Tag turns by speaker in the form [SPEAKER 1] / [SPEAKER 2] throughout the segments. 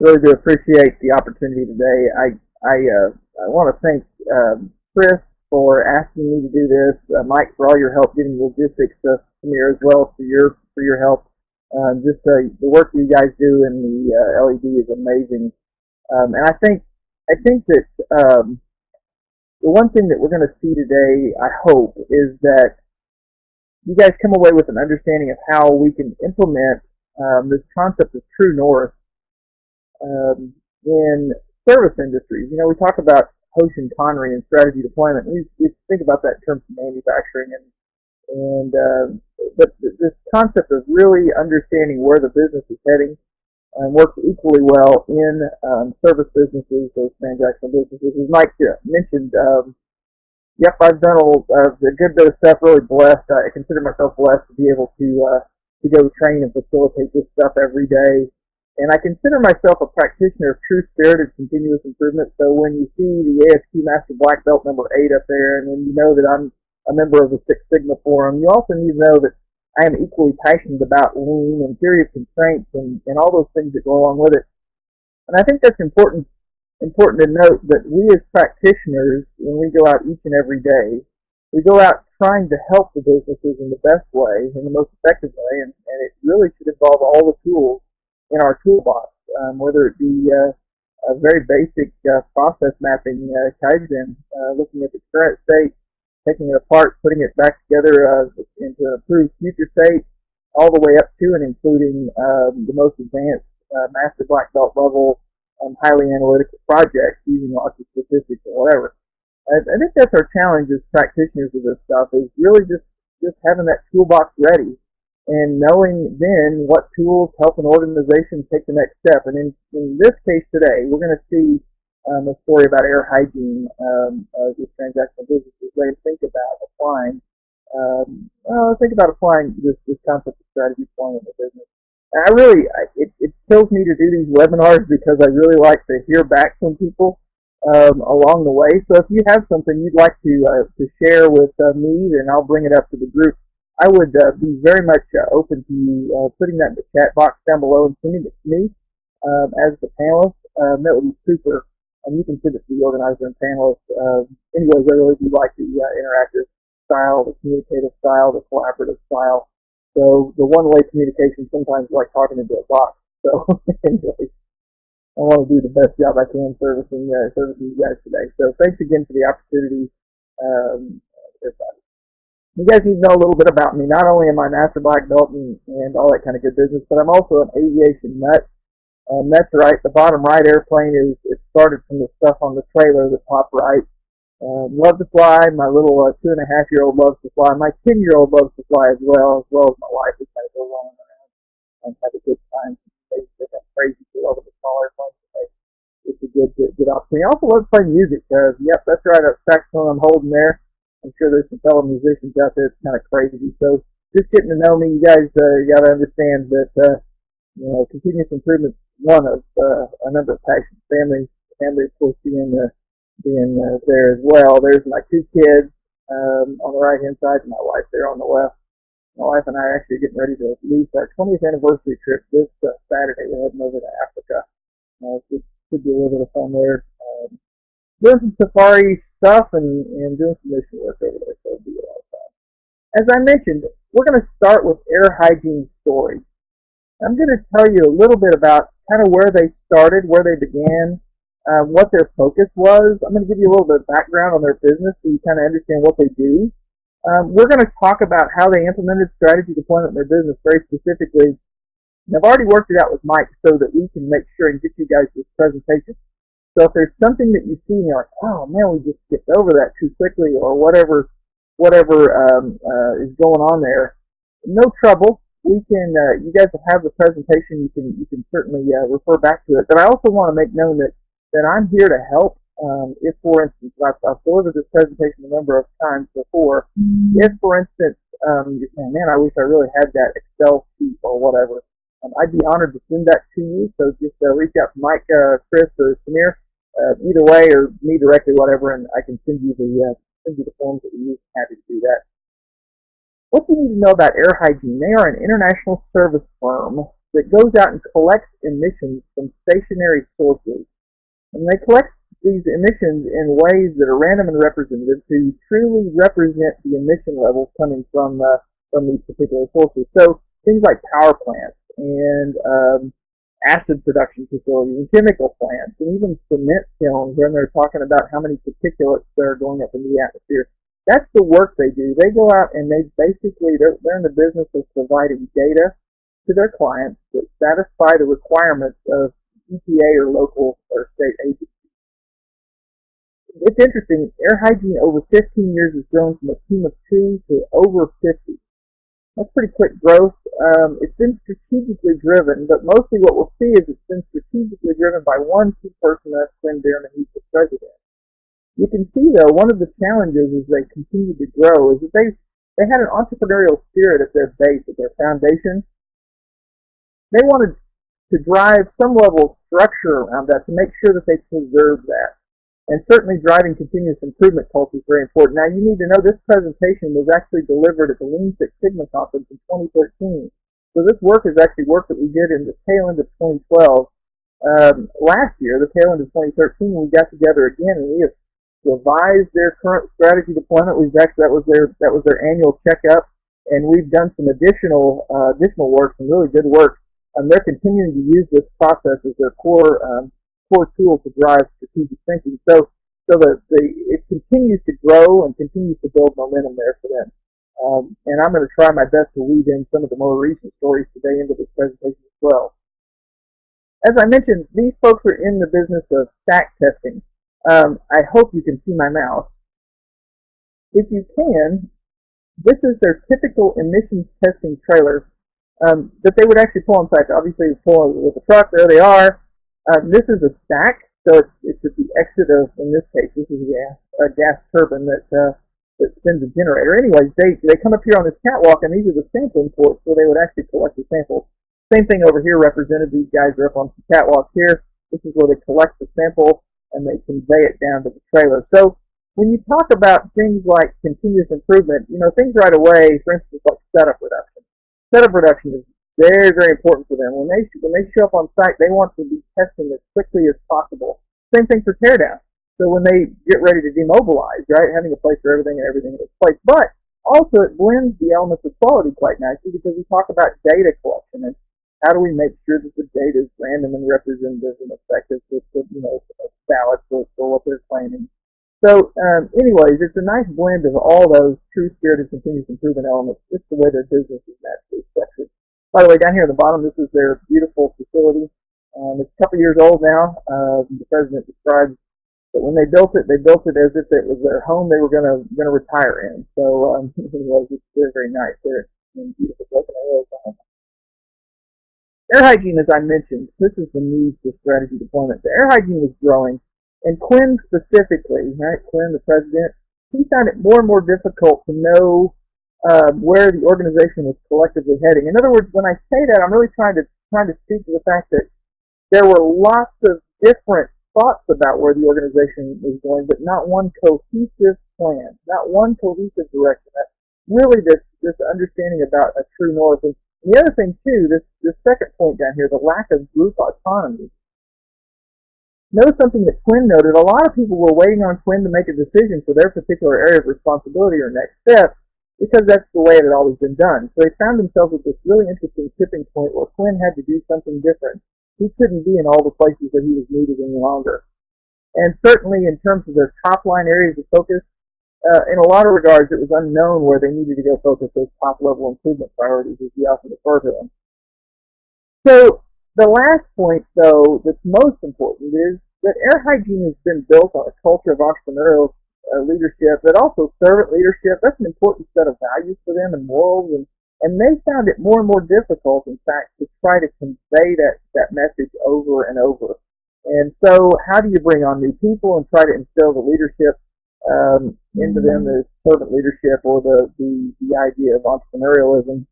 [SPEAKER 1] Really do appreciate the opportunity today. I want to thank Chris for asking me to do this, Mike for all your help getting logistics to Samir as well for your help. The work you guys do in the LED is amazing, and I think that the one thing that we're going to see today, I hope, is that you guys come away with an understanding of how we can implement this concept of true north in service industries. You know, we talk about Hoshin Kanri and strategy deployment. We think about that in terms of manufacturing, but this concept of really understanding where the business is heading works equally well in service businesses, those transactional businesses. As Mike mentioned, yep, I've done a good bit of stuff. Really blessed. I consider myself blessed to be able to go train and facilitate this stuff every day. And I consider myself a practitioner of true spirited continuous improvement. So when you see the ASQ Master Black Belt number 8 up there, and when you know that I'm a member of the Six Sigma Forum, you also need to know that I am equally passionate about lean and theory of constraints and all those things that go along with it. And I think that's important to note that we as practitioners, when we go out each and every day, we go out trying to help the businesses in the best way, in the most effective way, and it really should involve all the tools in our toolbox, whether it be a very basic process mapping Kaizen, looking at the current state, taking it apart, putting it back together into improved future state, all the way up to and including the most advanced master black belt level highly analytical projects using lots of statistics or whatever. I think that's our challenge as practitioners of this stuff, is really just having that toolbox ready and knowing then what tools help an organization take the next step. And in this case today, we're going to see a story about Air Hygiene, these transactional businesses. They think about applying this concept of strategy deployment in the business. And it kills me to do these webinars because I really like to hear back from people along the way. So if you have something you'd like to share with me, then I'll bring it up to the group. I would be very much open to you putting that in the chat box down below and sending it to me as the panelist. That would be super. And you can send it to the organizer and panelists. Anyways, I really do like the interactive style, the communicative style, the collaborative style. So the one-way communication sometimes is like talking into a box. So anyways, I want to do the best job I can servicing you guys today. So thanks again for the opportunity, everybody. You guys need to know a little bit about me. Not only am I Master Black Belt and all that kind of good business, but I'm also an aviation nut. That's right. The bottom right airplane it started from the stuff on the trailer, the top right. Love to fly. My little 2.5-year-old loves to fly. My 10-year-old loves to fly as well as my wife. We kind of go rolling around and have a good time. They have crazy for loving the small airplanes. It's a good opportunity. I also love playing music. Yep, that's right. That saxophone I'm holding there. I'm sure there's some fellow musicians out there. It's kind of crazy. So just getting to know me, you guys got to understand that continuous improvement is one of a number of passions. Family of course being there as well. There's my 2 kids on the right hand side, and my wife there on the left. My wife and I are actually getting ready to leave our 20th anniversary trip this Saturday. We're heading over to Africa. Should be a little bit of fun there. Doing some safari stuff and doing some mission work over there, so it'll be a lot of fun. As I mentioned, we're going to start with Air Hygiene's story. I'm going to tell you a little bit about kind of where they started, where they began, what their focus was. I'm going to give you a little bit of background on their business so you kind of understand what they do. We're going to talk about how they implemented strategy deployment in their business very specifically. And I've already worked it out with Mike so that we can make sure and get you guys this presentation. So if there's something that you see and you're like, oh man, we just skipped over that too quickly, or whatever is going on there, no trouble. We can, you guys will have the presentation. You can certainly refer back to it. But I also want to make known that I'm here to help. If, for instance, I've delivered this presentation a number of times before. If, for instance, you're saying, man, I wish I really had that Excel sheet or whatever, I'd be honored to send that to you. So just reach out to Mike, Chris, or Samir, either way, or me directly, whatever, and I can send you the forms that we use. Happy to do that. What you need to know about Air Hygiene: they are an international service firm that goes out and collects emissions from stationary sources. And they collect these emissions in ways that are random and representative to truly represent the emission levels coming from these particular sources. So things like power plants and acid production facilities and chemical plants and even cement kilns, when they're talking about how many particulates that are going up into the atmosphere. That's the work they do. They go out and they're in the business of providing data to their clients that satisfy the requirements of EPA or local or state agencies. It's interesting, Air Hygiene over 15 years has grown from a team of 2 to over 50. That's pretty quick growth. It's been strategically driven, but mostly what we'll see is it's been strategically driven by one key person, that's Quinn President, he's the president. You can see, though, one of the challenges as they continue to grow is that they had an entrepreneurial spirit at their base, at their foundation. They wanted to drive some level of structure around that to make sure that they preserve that. And certainly driving continuous improvement culture is very important. Now, you need to know this presentation was actually delivered at the Lean Six Sigma conference in 2013. So this work is actually work that we did in the tail end of 2012. Last year, the tail end of 2013, we got together again and we have revised their current strategy deployment. That was their annual checkup, and we've done some additional work, some really good work. They're continuing to use this process as their core tool to drive strategic thinking. So it continues to grow and continues to build momentum there for them. And I'm going to try my best to weave in some of the more recent stories today into this presentation as well. As I mentioned, these folks are in the business of stack testing. I hope you can see my mouse. If you can, this is their typical emissions testing trailer that they would actually pull on site. Obviously, you pull with a truck, there they are. This is a stack, so it's at the exit of, in this case, this is a gas turbine that spins a generator. Anyways, they come up here on this catwalk, and these are the sampling ports where they would actually collect the samples. Same thing over here represented. These guys are up on the catwalk here. This is where they collect the sample, and they convey it down to the trailer. So when you talk about things like continuous improvement, things right away, for instance, like setup reduction. Setup reduction is very, very important for them. When they show up on site, they want to be testing as quickly as possible. Same thing for teardown. So when they get ready to demobilize, right, having a place for everything in its place. But also it blends the elements of quality quite nicely because we talk about data collection and how do we make sure that the data is random and representative and effective with valid for what they're claiming. So anyways, it's a nice blend of all those true spirit and continuous improvement elements, just the way their business is naturally structured. By the way, down here at the bottom, this is their beautiful facility. It's a couple years old now. The president describes that when they built it as if it was their home they were gonna retire in. So anyways, it's very, very nice. They're in beautiful Broken Arrow, Oklahoma. Air Hygiene, as I mentioned, this is the need for strategy deployment. The Air Hygiene was growing, and Quinn specifically, right? Quinn, the president, he found it more and more difficult to know where the organization was collectively heading. In other words, when I say that, I'm really trying to speak to the fact that there were lots of different thoughts about where the organization was going, but not one cohesive plan, not one cohesive direction. That's really this understanding about a true north. And the other thing too, this second point down here, the lack of group autonomy. Notice something that Quinn noted. A lot of people were waiting on Quinn to make a decision for their particular area of responsibility or next step, because that's the way it had always been done. So they found themselves at this really interesting tipping point where Quinn had to do something different. He couldn't be in all the places that he was needed any longer. And certainly in terms of their top-line areas of focus, in a lot of regards, it was unknown where they needed to go focus those top-level improvement priorities, as we often refer to them. So the last point, though, that's most important is that Air Hygiene has been built on a culture of entrepreneurial leadership, but also servant leadership. That's an important set of values for them and morals, and they found it more and more difficult, in fact, to try to convey that message over and over. And so how do you bring on new people and try to instill the leadership into them, the servant leadership or the idea of entrepreneurialism?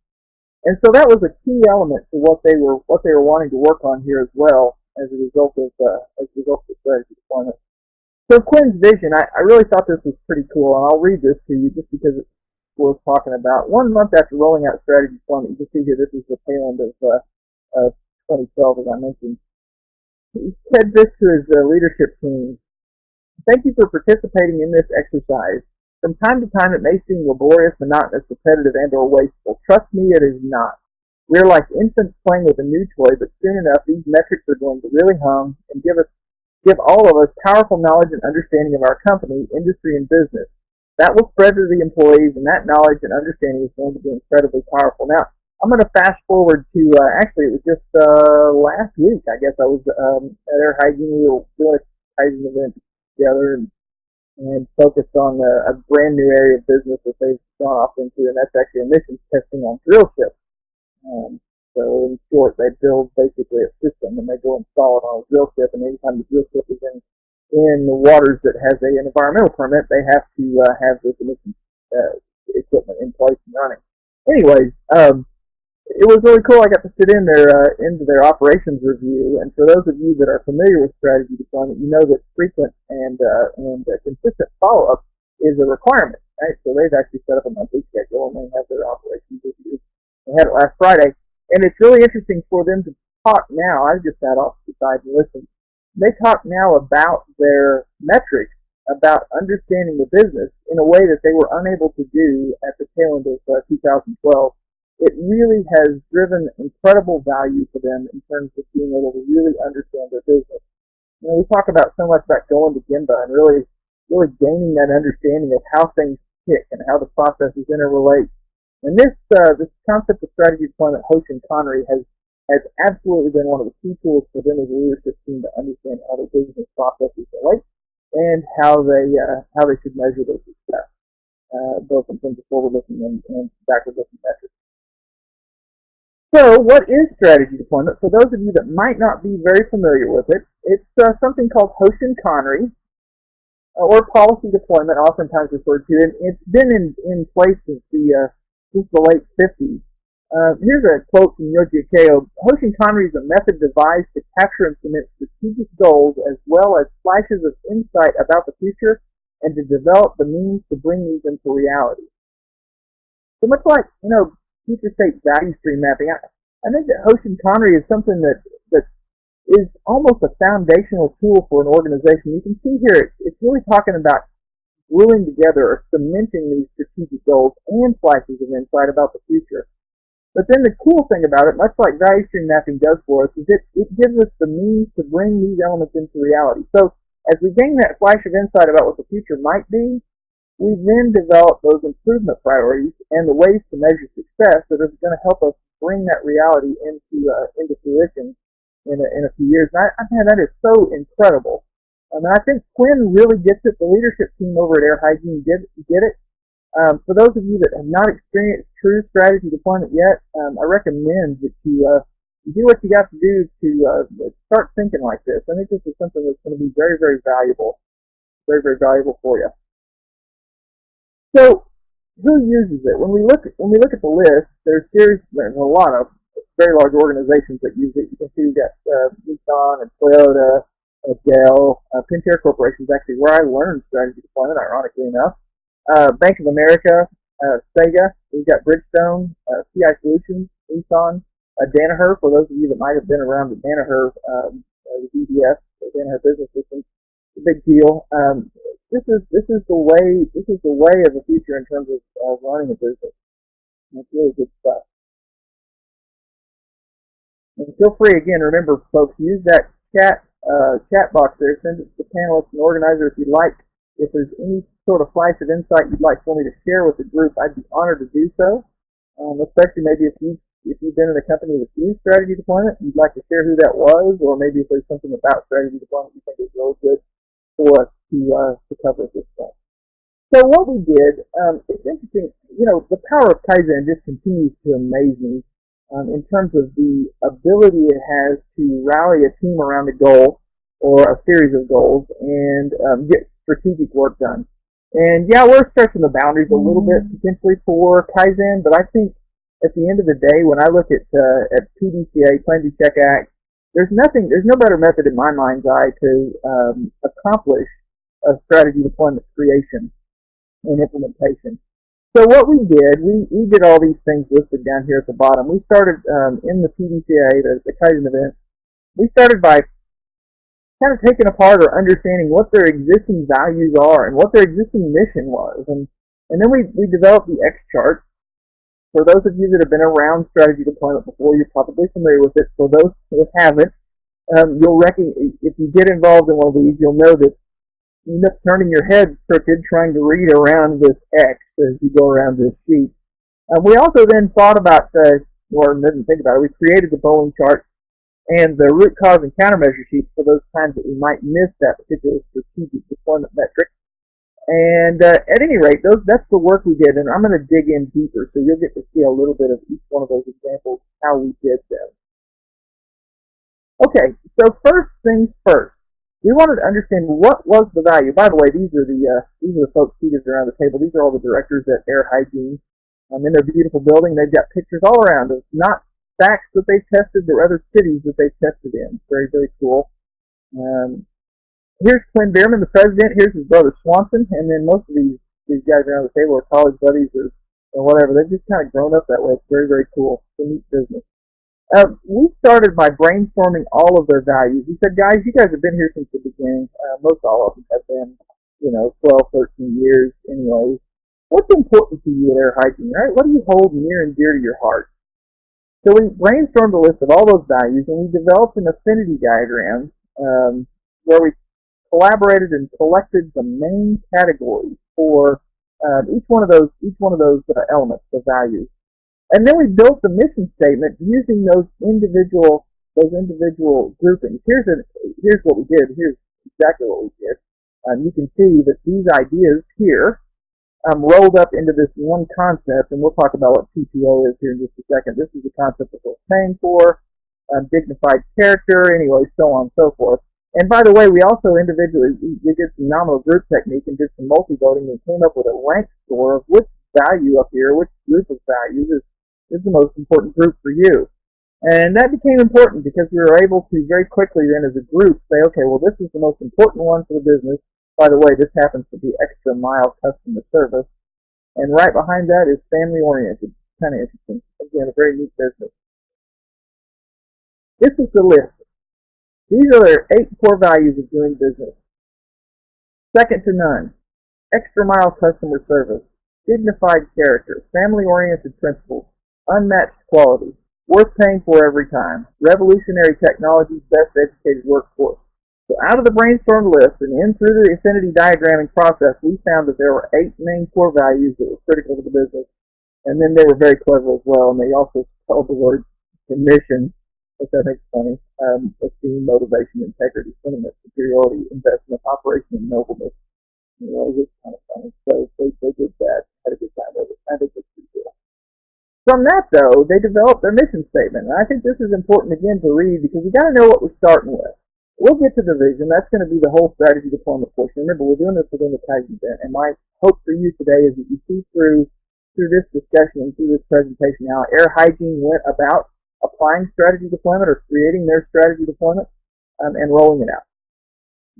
[SPEAKER 1] And so that was a key element to what they were wanting to work on here as well as a result of the strategy deployment. So Quinn's vision, I really thought this was pretty cool, and I'll read this to you just because it's worth talking about. 1 month after rolling out strategy deployment, you can see here this is the tail end of of 2012, as I mentioned. He said this to his leadership team: "Thank you for participating in this exercise. From time to time, it may seem laborious, monotonous, repetitive, and/or wasteful. Trust me, it is not. We're like infants playing with a new toy, but soon enough, these metrics are going to really hum and give all of us powerful knowledge and understanding of our company, industry, and business. That will spread to the employees, and that knowledge and understanding is going to be incredibly powerful." Now, I'm going to fast forward to, actually, it was just last week, I guess. I was at Air Hygiene. We were doing a Kaizen event together and focused on a brand new area of business that they've gone off into, and that's actually emissions testing on drill ships. So in short, they build basically a system, and they go install it on a drill ship, and anytime the drill ship is in the waters that has an environmental permit, they have to have this emissions equipment in place and running. Anyways, it was really cool. I got to sit in into their operations review, and for those of you that are familiar with strategy deployment, you know that frequent and consistent follow-up is a requirement, right? So they've actually set up a monthly schedule, and they have their operations review. They had it last Friday, and it's really interesting for them to talk now. I just sat off to the side and listened. They talk now about their metrics, about understanding the business in a way that they were unable to do at the tail end of 2012. It really has driven incredible value for them in terms of being able to really understand their business. You know, we talk about so much about going to Gemba and really gaining that understanding of how things tick and how the processes interrelate. And this concept of strategy deployment, Hoshin Kanri, has absolutely been one of the key tools for them as a leadership team to understand how their business processes relate and how they should measure their success, both in terms of forward-looking and backward-looking metrics. So what is strategy deployment? For those of you that might not be very familiar with it, it's something called Hoshin Kanri, or policy deployment, oftentimes referred to. And it's been in place since the late 50s. Here's a quote from Yoji Akao. "Hoshin Kanri is a method devised to capture and cement strategic goals as well as flashes of insight about the future and to develop the means to bring these into reality." So much like, future state value stream mapping, I think that Hoshin Kanri is something that is almost a foundational tool for an organization. You can see here it's really talking about gluing together or cementing these strategic goals and flashes of insight about the future. But then the cool thing about it, much like value stream mapping does for us, is it gives us the means to bring these elements into reality. So as we gain that flash of insight about what the future might be, we then develop those improvement priorities and the ways to measure success that are going to help us bring that reality into fruition in a few years. And man, that is so incredible. And I think Quinn really gets it. The leadership team over at Air Hygiene get it. For those of you that have not experienced true strategy deployment yet, I recommend that you do what you got to do to start thinking like this. I think this is something that's going to be very, very valuable for you. So, who uses it? When we look at the list, there's a lot of very large organizations that use it. You can see we've got Nissan and Toyota, Dell, Pentair Corporation is actually where I learned strategy deployment, ironically enough. Bank of America, Sega, we've got Bridgestone, CI Solutions, Nissan, Danaher, for those of you that might have been around the Danaher, the DBS, the Danaher Business System, it's a big deal. This is the way of the future in terms of running a business. It's really good stuff. And feel free, again, remember, folks, use that chat box there. Send it to the panelists and organizer if you'd like. If there's any sort of flash of insight you'd like for me to share with the group, I'd be honored to do so. Especially maybe if you've been in a company that's used strategy deployment, you'd like to share who that was, or maybe if there's something about strategy deployment you think is really good for us to cover at this point. So what we did, it's interesting, the power of Kaizen just continues to amaze me in terms of the ability it has to rally a team around a goal or a series of goals and get strategic work done. And yeah, we're stretching the boundaries a little bit potentially for Kaizen, but I think at the end of the day, when I look at PDCA, Plan, Do, Check, Act, there's no better method in my mind's eye to accomplish a strategy deployment creation and implementation. So what we did all these things listed down here at the bottom. We started in the PDCA, the Kaizen event. We started by kind of taking apart or understanding what their existing values are and what their existing mission was. And then we developed the X chart. For those of you that have been around strategy deployment before, you're probably familiar with it. For those who haven't, you'll recognize, if you get involved in one of these, you'll know that you end up turning your head crooked trying to read around this X as you go around this sheet. We also then thought about, or didn't think about it, we created the bowling chart and the root cause and countermeasure sheets for those times that we might miss that particular strategic deployment metric. And at any rate, that's the work we did, and I'm going to dig in deeper, so you'll get to see a little bit of each one of those examples, how we did them. Okay, so first things first. We wanted to understand what was the value. By the way, these are the folks seated around the table. These are all the directors at Air Hygiene. In their beautiful building, they've got pictures all around of not facts that they've tested, but other cities that they've tested in. Very, very cool. Here's Quinn President, the president. Here's his brother Swanson, and then most of these guys around the table are college buddies or whatever. They've just kind of grown up that way. It's very, very cool. It's a neat business. We started by brainstorming all of their values. We said, guys, you guys have been here since the beginning. Most all of them have been, 12, 13 years anyways. What's important to you at Air Hygiene, right? What do you hold near and dear to your heart? So we brainstormed a list of all those values, and we developed an affinity diagram where we collaborated and collected the main categories for each one of those elements, the values. And then we built the mission statement using those individual groupings. Here's what we did. Here's exactly what we did. You can see that these ideas here rolled up into this one concept, and we'll talk about what PTO is here in just a second. This is the concept that we're paying for, dignified character, anyway, so on and so forth. And by the way, we also individually, we did some nominal group technique and did some multi-voting and came up with a rank score of which value up here, which group of values is the most important group for you. And that became important because we were able to very quickly then as a group say, okay, well, this is the most important one for the business. By the way, this happens to be extra mile customer service. And right behind that is family-oriented. Kind of interesting. Again, a very neat business. This is the list. These are their 8 core values of doing business. Second to none. Extra mile customer service. Dignified character. Family-oriented principles. Unmatched quality. Worth paying for every time. Revolutionary technology. Best educated workforce. So out of the brainstorm list and in through the affinity diagramming process, we found that there were 8 main core values that were critical to the business. And then they were very clever as well, and they also spelled the word mission, which I think is funny. Esteem, motivation, integrity, sentiment, superiority, investment, operation, and nobleness. It was kind of funny. So they did that. Had a good time with it. I think it's pretty cool. From that, though, they developed their mission statement. And I think this is important, again, to read because we've got to know what we're starting with. We'll get to the vision. That's going to be the whole strategy deployment portion. Remember, we're doing this within the Kaizen event. And my hope for you today is that you see through this discussion and through this presentation how Air Hygiene went about applying strategy deployment or creating their strategy deployment and rolling it out.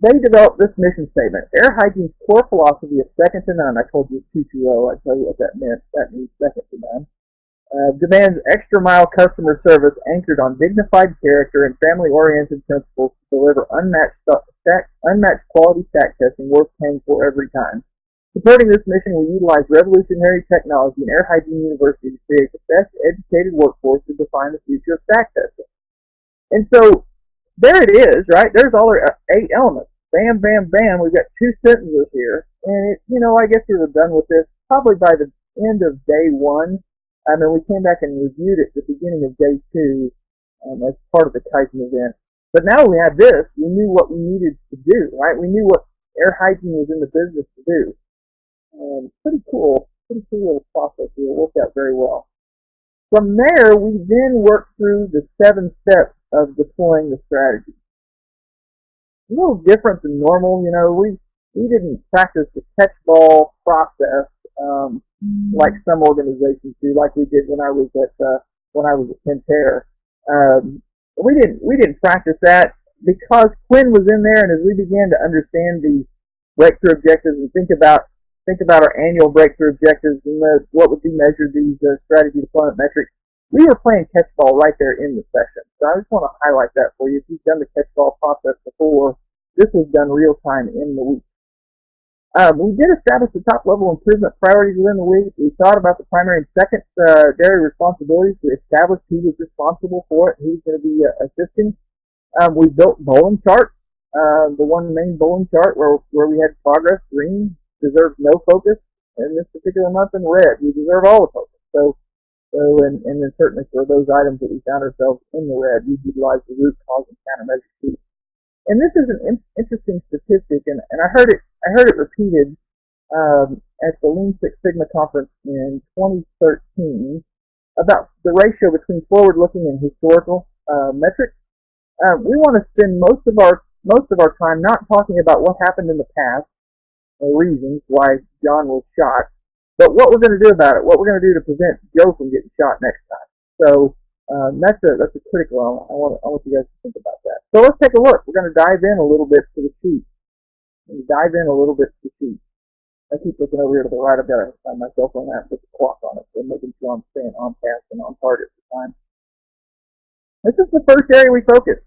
[SPEAKER 1] They developed this mission statement. Air Hygiene's core philosophy is second to none. I told you 220. I tell you what that meant. That means second to none. Demands extra mile customer service anchored on dignified character and family-oriented principles to deliver unmatched quality stack testing worth paying for every time. Supporting this mission, we utilize revolutionary technology in Air Hygiene University to create the best educated workforce to define the future of stack testing. And so there it is, right? There's all our 8 elements. Bam, bam, bam. We've got 2 sentences here. And, I guess we were done with this probably by the end of day 1. And we came back and reviewed it at the beginning of day 2 as part of the Kaizen event. But now we had this, we knew what we needed to do, right? We knew what Air Hygiene was in the business to do. Pretty cool little process here. It worked out very well. From there, we then worked through the 7 steps of deploying the strategy. A little different than normal, we didn't practice the catch-ball process like some organizations do, like we did when I was at Pentair. We didn't practice that because Quinn was in there, and as we began to understand these breakthrough objectives and think about think about our annual breakthrough objectives and what would be measured, these strategy deployment metrics, we were playing catch-ball right there in the session. So I just want to highlight that for you. If you've done the catch-ball process before, this was done real-time in the week. We did establish the top-level improvement priorities within the week. We thought about the primary and secondary responsibilities. We established who was responsible for it, who's going to be assisting. We built bowling charts. The one main bowling chart where we had progress, green deserves no focus in this particular month, and red, we deserve all the focus. And then certainly for those items that we found ourselves in the red, we utilized the root cause and countermeasure sheet. And this is an interesting statistic, and I heard it repeated at the Lean Six Sigma conference in 2013 about the ratio between forward-looking and historical metrics. We want to spend most of our time not talking about what happened in the past or reasons why John was shot, but what we're going to do about it, what we're going to do to prevent Joe from getting shot next time. So that's a critical. I want you guys to think about that. So let's take a look. We're going to dive in a little bit to the sheet. I keep looking over here to the right. I've got to find my cell phone app with the clock on it, so I'm making sure I'm staying on task and on target at the time. This is the first area we focus.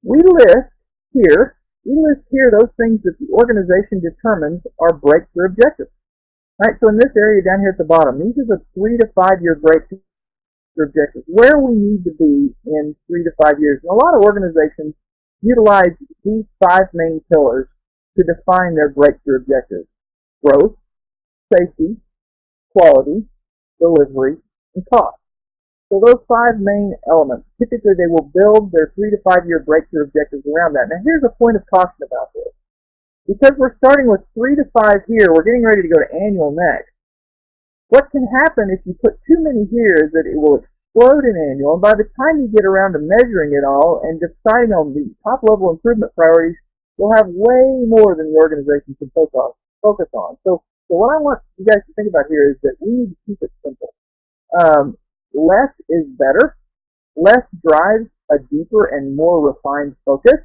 [SPEAKER 1] We list here those things that the organization determines are breakthrough objectives. Right, so in this area down here at the bottom, these are the 3 to 5 year breakthrough objectives, where we need to be in 3 to 5 years. And a lot of organizations utilize these 5 main pillars to define their breakthrough objectives: growth, safety, quality, delivery, and cost. So those 5 main elements, typically they will build their 3 to 5 year breakthrough objectives around that. Now here's a point of caution about this. Because we're starting with 3 to 5 here, we're getting ready to go to annual next. What can happen if you put too many here is that it will explode in annual, and by the time you get around to measuring it all and deciding on the top-level improvement priorities, you'll have way more than the organization can focus on. So what I want you guys to think about here is that we need to keep it simple. Less is better. Less drives a deeper and more refined focus.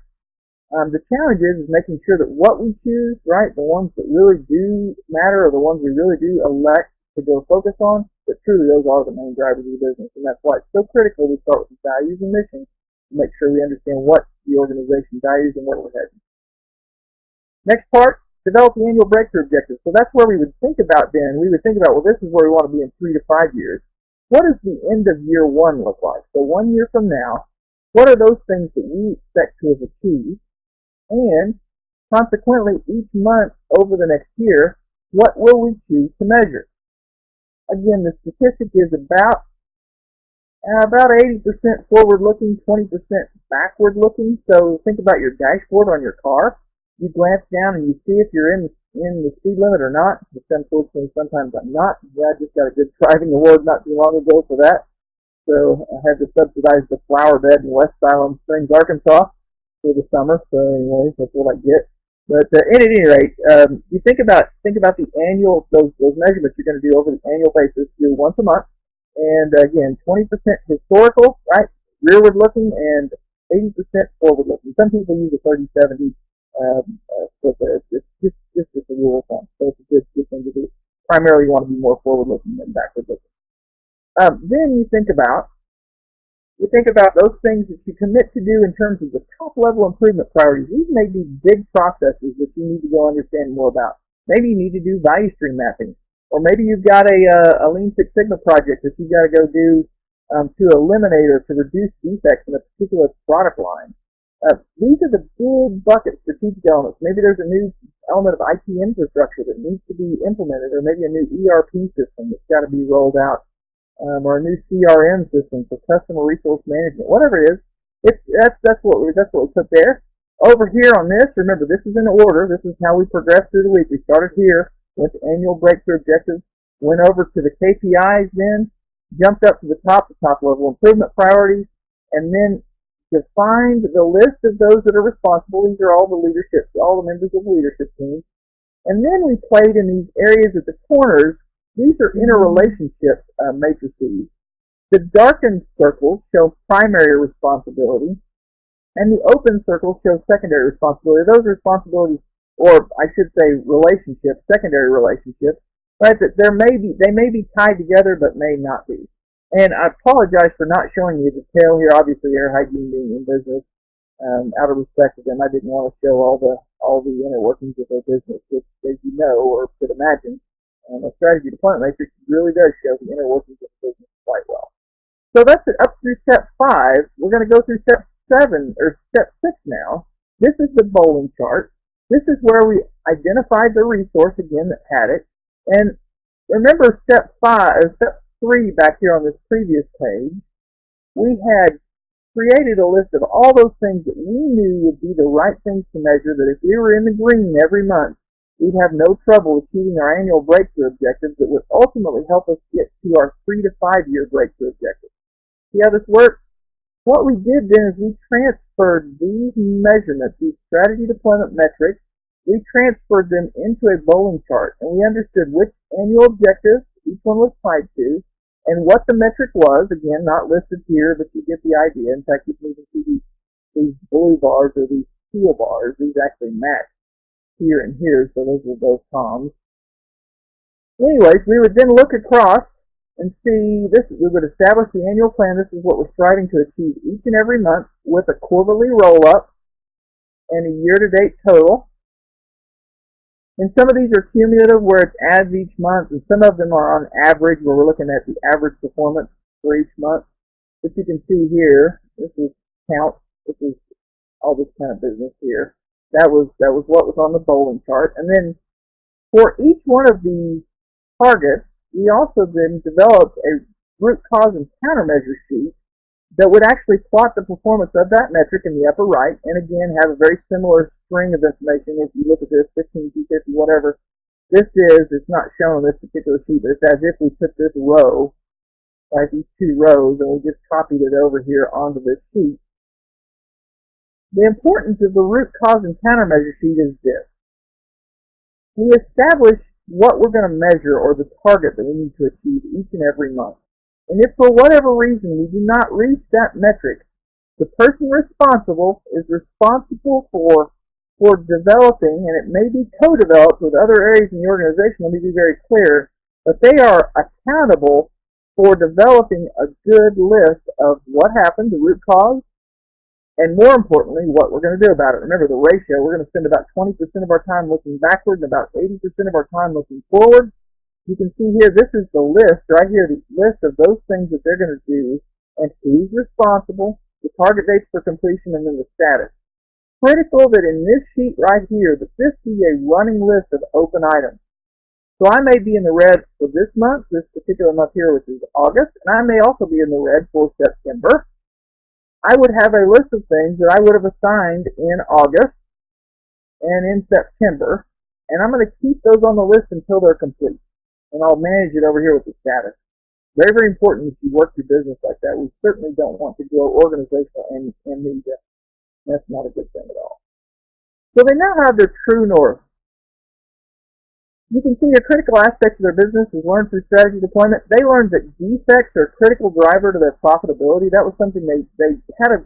[SPEAKER 1] The challenge is making sure that what we choose, right, the ones that really do matter, or the ones we really do elect to go focus on, that truly those are the main drivers of the business. And that's why it's so critical we start with the values and mission to make sure we understand what the organization values and where we're heading. Next part, develop the annual breakthrough objectives. So that's where we would think about then. We would think about, well, this is where we want to be in 3 to 5 years. What does the end of year 1 look like? So 1 year from now, what are those things that we expect to have achieved? And consequently, each month over the next year, what will we choose to measure? Again, the statistic is about 80% forward-looking, 20% backward-looking. So think about your dashboard on your car. You glance down and you see if you're in the speed limit or not. Which unfortunately, sometimes I'm not. Yeah, I just got a good driving award not too long ago for that. So I had to subsidize the flower bed in West Siloam Springs, Arkansas, for the summer. So anyways, that's what I get. But at any rate, you think about the annual, those measurements you're going to do over the annual basis, do once a month. And again, 20% historical, right, rearward looking, and 80% forward looking. Some people use a 30-70 split there. It's just a rule of thumb. So it's a good thing to do. Primarily, you want to be more forward looking than backward looking. Then you think about those things that you commit to do in terms of the top-level improvement priorities. These may be big processes that you need to go understand more about. Maybe you need to do value stream mapping, or maybe you've got a Lean Six Sigma project that you've got to go do to eliminate or to reduce defects in a particular product line. These are the big bucket strategic elements. Maybe there's a new element of IT infrastructure that needs to be implemented, or maybe a new ERP system that's got to be rolled out. Or a new CRM system for customer resource management, whatever it is, that's what we put there. Over here on this, remember this is in order. This is how we progress through the week. We started here with annual breakthrough objectives, went over to the KPIs, then jumped up to the top level improvement priorities, and then defined the list of those that are responsible. These are all the members of the leadership team, and then we played in these areas at the corners. These are interrelationship matrices. The darkened circles show primary responsibility, and the open circles show secondary responsibility. Those responsibilities or I should say relationships, secondary relationships, right? That they may be tied together, but may not be. And I apologize for not showing you the detail here. Obviously, Air Hygiene being in business, out of respect to them, I didn't want to show all the inner workings of their business, which, as you know or could imagine, a strategy deployment matrix really does show the inner workings of the business quite well. So that's it up through step 5. We're going to go through step 7 or step 6 now. This is the bowling chart. This is where we identified the resource again that had it. And remember step 3 back here on this previous page, we had created a list of all those things that we knew would be the right things to measure, that if we were in the green every month, we'd have no trouble achieving our annual breakthrough objectives that would ultimately help us get to our 3 to 5 year breakthrough objectives. See how this works? What we did then is we transferred these measurements, these strategy deployment metrics, we transferred them into a bowling chart, and we understood which annual objectives each one was tied to, and what the metric was, again, not listed here, but you get the idea. In fact, you can even see these blue bars or these teal bars. These actually match here and here, so those are both toms. Anyways, we would then look across and see this. We would establish the annual plan. This is what we're striving to achieve each and every month with a quarterly roll-up and a year-to-date total. And some of these are cumulative, where it adds each month, and some of them are on average, where we're looking at the average performance for each month. But you can see here, this is count. This is all this kind of business here. That was what was on the bowling chart. And then for each one of these targets, we also then developed a root cause and countermeasure sheet that would actually plot the performance of that metric in the upper right, and again have a very similar string of information. If you look at this, 15, 250, whatever, it's not shown on this particular sheet, but it's as if we took this row, like these 2 rows, and we just copied it over here onto this sheet. The importance of the root cause and countermeasure sheet is this. We establish what we're going to measure, or the target that we need to achieve each and every month. And if for whatever reason we do not reach that metric, the person responsible is responsible for developing, and it may be co-developed with other areas in the organization, let me be very clear, but they are accountable for developing a good list of what happened, the root cause, and more importantly, what we're going to do about it. Remember the ratio, we're going to spend about 20% of our time looking backward and about 80% of our time looking forward. You can see here, this is the list right here, the list of those things that they're going to do, and who's responsible, the target dates for completion, and then the status. Critical that in this sheet right here, that this be a running list of open items. So I may be in the red for this month, this particular month here, which is August, and I may also be in the red for September. I would have a list of things that I would have assigned in August and in September, and I'm going to keep those on the list until they're complete. And I'll manage it over here with the status. Very, very important if you work your business like that. We certainly don't want to grow organizational amnesia. That's not a good thing at all. So they now have their true north. You can see a critical aspect of their business is learned through strategy deployment. They learned that defects are a critical driver to their profitability. That was something they had a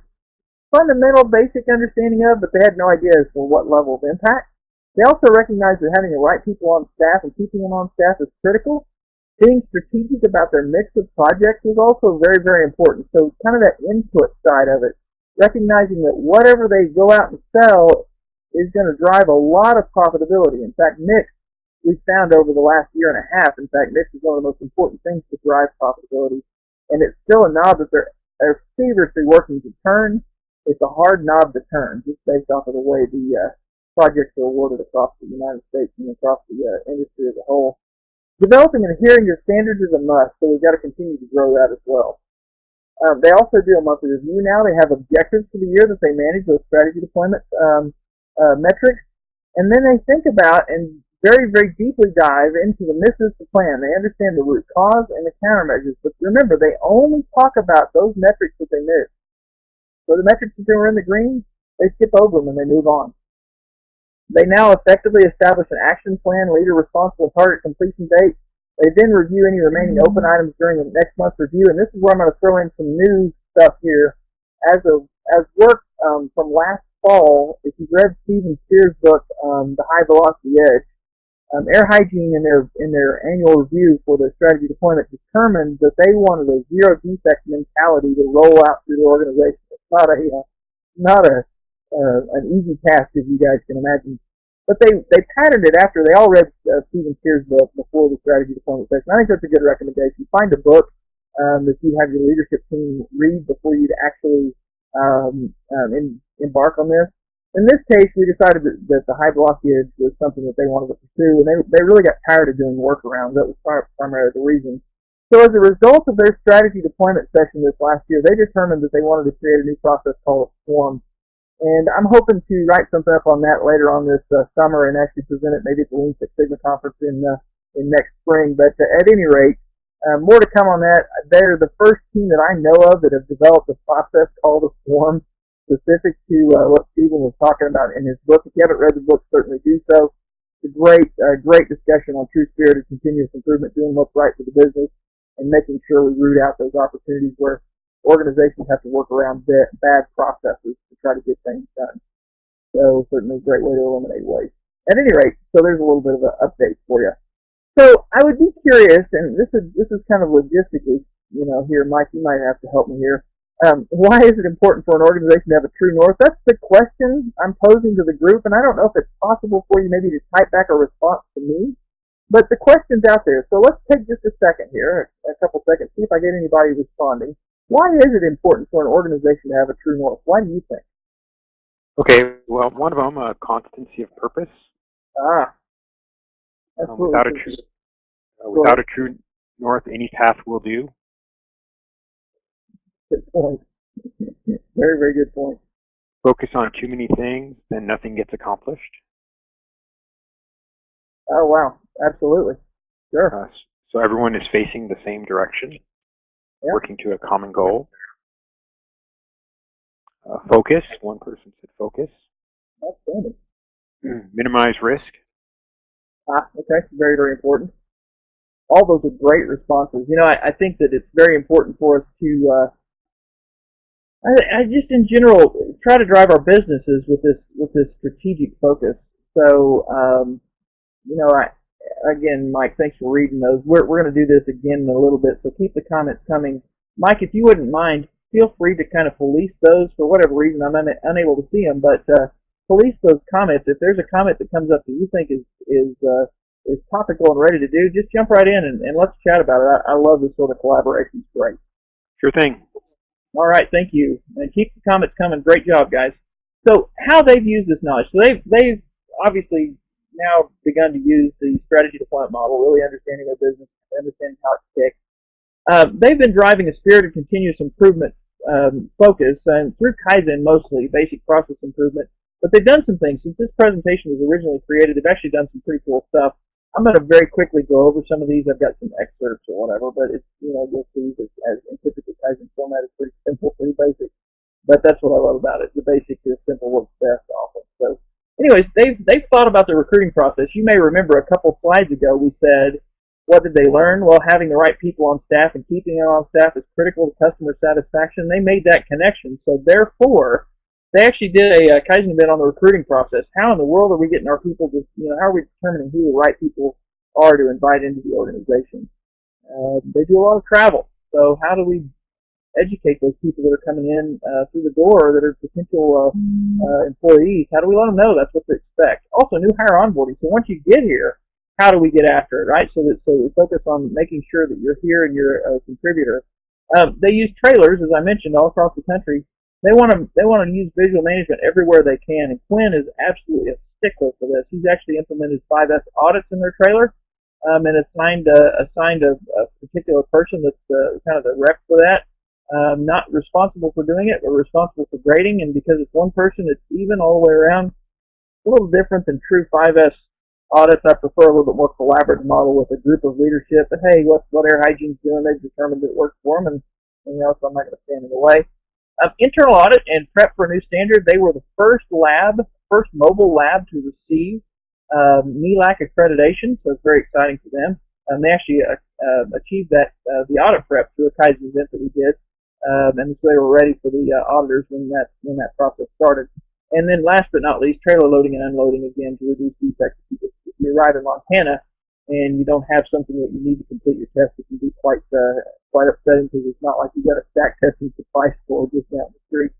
[SPEAKER 1] fundamental, basic understanding of, but they had no idea as to what level of impact. They also recognized that having the right people on staff and keeping them on staff is critical. Being strategic about their mix of projects is also very, very important. So kind of that input side of it, recognizing that whatever they go out and sell is going to drive a lot of profitability. In fact, mix, we've found over the last year and a half, in fact, mix is one of the most important things to drive profitability. And it's still a knob that they're feverishly working to turn. It's a hard knob to turn, just based off of the way the projects are awarded across the United States and across the industry as a whole. Developing and adhering to standards is a must, so we've got to continue to grow that as well. They also do a monthly review now. They have objectives for the year that they manage, those strategy deployment metrics. And then they think about and very, very deeply dive into the misses to plan. They understand the root cause and the countermeasures. But remember, they only talk about those metrics that they miss. So the metrics that they were in the green, they skip over them and they move on. They now effectively establish an action plan, leader responsible target completion date. They then review any remaining open items during the next month's review. And this is where I'm going to throw in some new stuff here. As work from last fall, if you've read Stephen Spear's book, The High Velocity Edge, Air Hygiene in their annual review for their strategy deployment determined that they wanted a zero defect mentality to roll out through the organization. It's not an easy task, as you guys can imagine. But they patterned it after they all read Stephen Spear's book before the strategy deployment session. I think that's a good recommendation. Find a book that you have your leadership team read before you actually embark on this. In this case, we decided that the high velocity edge was something that they wanted to pursue, and they really got tired of doing workarounds. That was primarily the reason. So as a result of their strategy deployment session this last year, they determined that they wanted to create a new process called a swarm. And I'm hoping to write something up on that later on this summer and actually present it maybe at the Lean Six Sigma conference in next spring. But at any rate, more to come on that. They're the first team that I know of that have developed a process called a swarm, specific to what Stephen was talking about in his book. If you haven't read the book, certainly do so. It's a great discussion on true spirit of continuous improvement, doing what's right for the business, and making sure we root out those opportunities where organizations have to work around bad processes to try to get things done. So certainly a great way to eliminate waste. At any rate, so there's a little bit of an update for you. So I would be curious, and this is kind of logistically, here, Mike, you might have to help me here. Why is it important for an organization to have a true north? That's the question I'm posing to the group, and I don't know if it's possible for you maybe to type back a response to me, but the question's out there. So let's take just a second here, a couple seconds, see if I get anybody responding. Why is it important for an organization to have a true north? Why do you think?
[SPEAKER 2] Okay, well, one of them, constancy of purpose. Without a true north, any path will do.
[SPEAKER 1] Good point. Very, very good point.
[SPEAKER 2] Focus on too many things, then nothing gets accomplished.
[SPEAKER 1] Oh, wow. Absolutely. Sure.
[SPEAKER 2] So everyone is facing the same direction, working to a common goal. Focus. One person said focus.
[SPEAKER 1] Outstanding.
[SPEAKER 2] Minimize risk.
[SPEAKER 1] Okay. Very, very important. All those are great responses. I think that it's very important for us to I just in general try to drive our businesses with this strategic focus. So again, Mike, thanks for reading those. We're going to do this again in a little bit, so keep the comments coming. Mike, if you wouldn't mind, feel free to kind of police those. For whatever reason, I'm unable to see them, but police those comments. If there's a comment that comes up that you think is topical and ready to do, just jump right in and let's chat about it. I love this sort of collaboration. It's great.
[SPEAKER 2] Sure thing.
[SPEAKER 1] All right, thank you. And keep the comments coming. Great job, guys. So how they've used this knowledge. So they've obviously now begun to use the strategy deployment model, really understanding their business, understanding how it ticks. They've been driving a spirit of continuous improvement focus, and through Kaizen mostly, basic process improvement. But they've done some things. Since this presentation was originally created, they've actually done some pretty cool stuff. I'm going to very quickly go over some of these. I've got some excerpts or whatever, but it's, you'll see as in typical Kaizen format, it's pretty simple, pretty basic. But that's what I love about it. The basic is simple works best often. So anyways, they've thought about the recruiting process. You may remember a couple slides ago we said, what did they learn? Well, having the right people on staff and keeping them on staff is critical to customer satisfaction. They made that connection. So therefore, they actually did a Kaizen event on the recruiting process. How in the world are we getting our people to, how are we determining who the right people are to invite into the organization? They do a lot of travel. So how do we educate those people that are coming in through the door that are potential employees? How do we let them know that's what to expect? Also, new hire onboarding. So once you get here, how do we get after it, right? So we focus on making sure that you're here and you're a contributor. They use trailers, as I mentioned, all across the country. They want to use visual management everywhere they can, and Quinn is absolutely a stickler for this. He's actually implemented 5S audits in their trailer, and assigned a particular person that's kind of the rep for that. Not responsible for doing it, but responsible for grading, and because it's one person, it's even all the way around. It's a little different than true 5S audits. I prefer a little bit more collaborative model with a group of leadership. But hey, what Air Hygiene's doing, they've determined it works for them, and so I'm not going to stand in the way. Internal audit and prep for a new standard. They were the first mobile lab to receive DMAIC accreditation, so it's very exciting for them. They actually achieved that the audit prep through a Kaizen event that we did, and so they were ready for the auditors when that process started. And then last but not least, trailer loading and unloading, again, to reduce defects. If you arrive in Montana and you don't have something that you need to complete your test, it can be quite upsetting, because it's not like you got a stack testing supply store just down the street.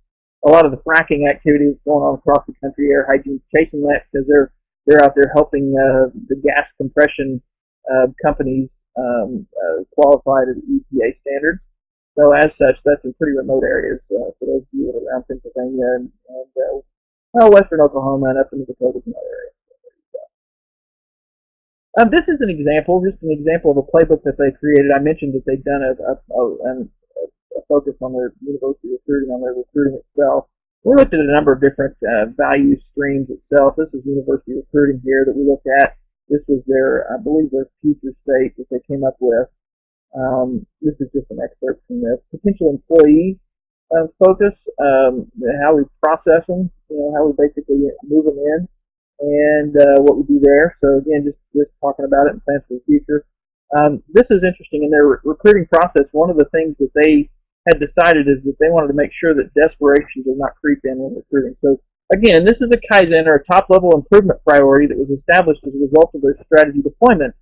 [SPEAKER 1] A lot of the fracking activity that's going on across the country, Air Hygiene is chasing that, because they're out there helping the gas compression companies qualify to the EPA standards. So as such, that's in pretty remote areas for those of you that are around Pennsylvania and western Oklahoma and up into the Dakotas and other areas. This is an example, just an example of a playbook that they created. I mentioned that they've done a focus on their university recruiting, on their recruiting itself. We looked at a number of different value streams itself. This is university recruiting here that we looked at. This was their, I believe, their future state that they came up with. This is just an excerpt from this. Potential employee focus, how we process them, how we basically move them in, and what we do there. So again, just talking about it and plans for the future. This is interesting. In their recruiting process, one of the things that they had decided is that they wanted to make sure that desperation does not creep in when recruiting. So again, this is a Kaizen, or a top-level improvement priority that was established as a result of their strategy deployment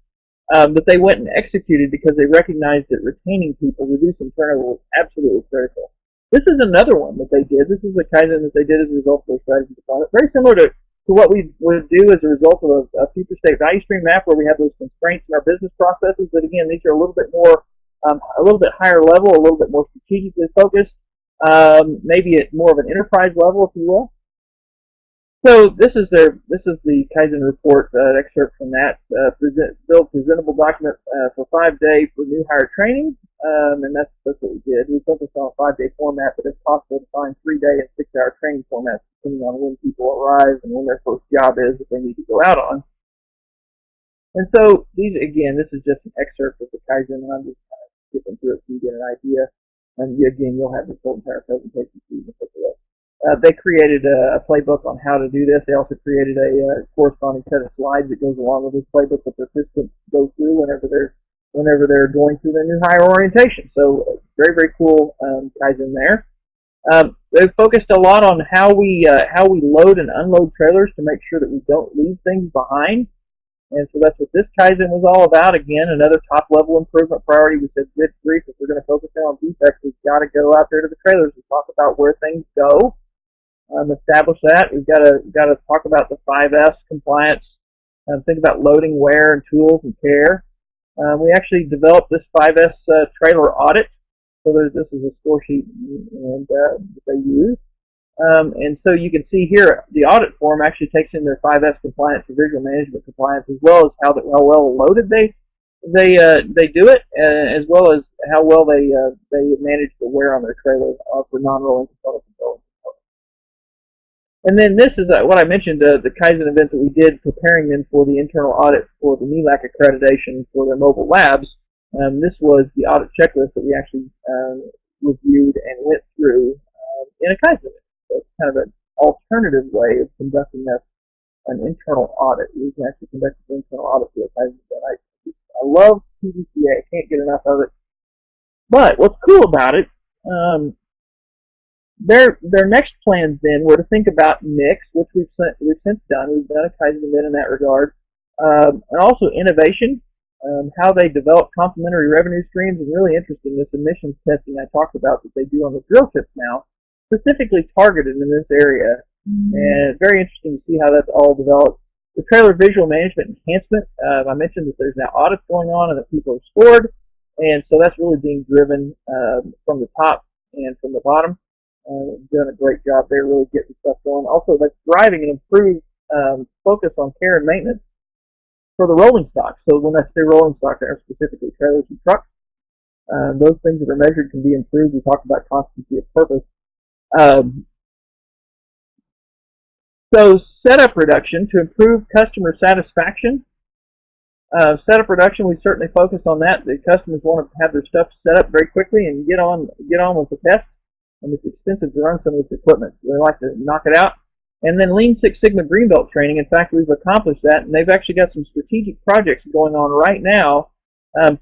[SPEAKER 1] that they went and executed, because they recognized that retaining people, reducing turnover, was absolutely critical. This is another one that they did. This is a Kaizen that they did as a result of their strategy deployment. Very similar to what we would do as a result of a future state value stream map, where we have those constraints in our business processes. But again, these are a little bit more, a little bit higher level, a little bit more strategically focused, maybe at more of an enterprise level, if you will. So this is the Kaizen report excerpt from that. Build presentable document for 5-day for new hire training, and that's what we did. We focused on a 5-day format, but it's possible to find 3-day and 6-hour training formats depending on when people arrive and when their first job is that they need to go out on. And so these, again, this is just an excerpt of the Kaizen, and I'm just kind of skipping through it so you get an idea. And again, you'll have this whole entire presentation so you can take a look. They created a playbook on how to do this. They also created a corresponding set of slides that goes along with this playbook that participants go through whenever they're going through their new hire orientation. So very, very cool Kaizen there. They've focused a lot on how we load and unload trailers to make sure that we don't leave things behind. And so that's what this Kaizen was all about. Again, another top-level improvement priority. We said, good grief, if we're going to focus on defects, we've got to go out there to the trailers and talk about where things go. Establish that. We've got to talk about the 5S compliance. Think about loading, wear, and tools and care. We actually developed this 5S trailer audit. So this is a score sheet and that they use. And so you can see here the audit form actually takes in their 5S compliance and visual management compliance, as well as how well loaded they do it, as well as how well they manage the wear on their trailers for non-rolling components. And then this is what I mentioned, the Kaizen event that we did, preparing them for the internal audit for the DMAIC accreditation for their mobile labs. This was the audit checklist that we actually reviewed and went through in a Kaizen event. So it's kind of an alternative way of conducting an internal audit. We can actually conduct an internal audit through a Kaizen event. I love PDCA. I can't get enough of it. But what's cool about it, their next plans then were to think about mix, which we've since done. We've done a Kaizen event in that regard, and also innovation, how they develop complementary revenue streams, and really interesting, this emissions testing I talked about that they do on the drill ships now, specifically targeted in this area, and very interesting to see how that's all developed. The trailer visual management enhancement, I mentioned that there's now audits going on and that people have scored, and so that's really being driven from the top and from the bottom. Doing a great job there, really getting stuff going. Also, that's driving an improved focus on care and maintenance for the rolling stock. So when I say rolling stock, there are specifically trailers and trucks. Those things that are measured can be improved. We talked about constancy of purpose. So setup reduction to improve customer satisfaction. Setup reduction, we certainly focus on that. The customers want to have their stuff set up very quickly and get on with the test. And it's expensive to run some of this equipment. So they like to knock it out. And then Lean Six Sigma Greenbelt training. In fact, we've accomplished that, and they've actually got some strategic projects going on right now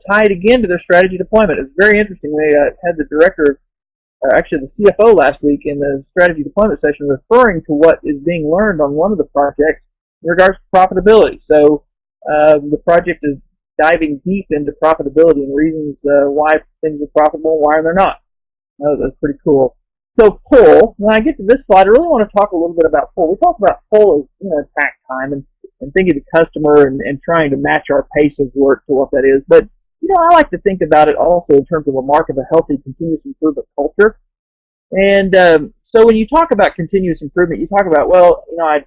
[SPEAKER 1] tied again to their strategy deployment. It's very interesting. They had the director actually the CFO last week in the strategy deployment session, referring to what is being learned on one of the projects in regards to profitability. So the project is diving deep into profitability and reasons why things are profitable and why they're not. That's pretty cool. So pull, when I get to this slide, I really want to talk a little bit about pull. We talk about pull as, tact time and thinking of the customer and trying to match our pace of work to what that is. But, I like to think about it also in terms of a mark of a healthy continuous improvement culture. And so when you talk about continuous improvement, you talk about, well, I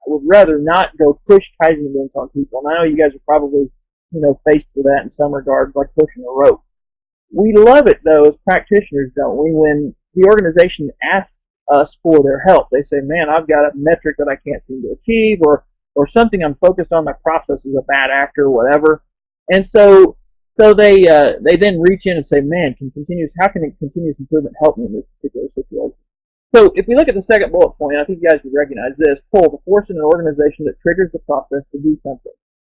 [SPEAKER 1] would rather not go push Kaizen events on people. And I know you guys are probably, faced with that in some regards, like pushing a rope. We love it, though, as practitioners, don't we, when the organization asks us for their help. They say, man, I've got a metric that I can't seem to achieve, or something I'm focused on, my process is a bad actor, or whatever. And so they then reach in and say, man, how can continuous improvement help me in this particular situation? So if we look at the second bullet point, I think you guys would recognize this, pull, the force in an organization that triggers the process to do something.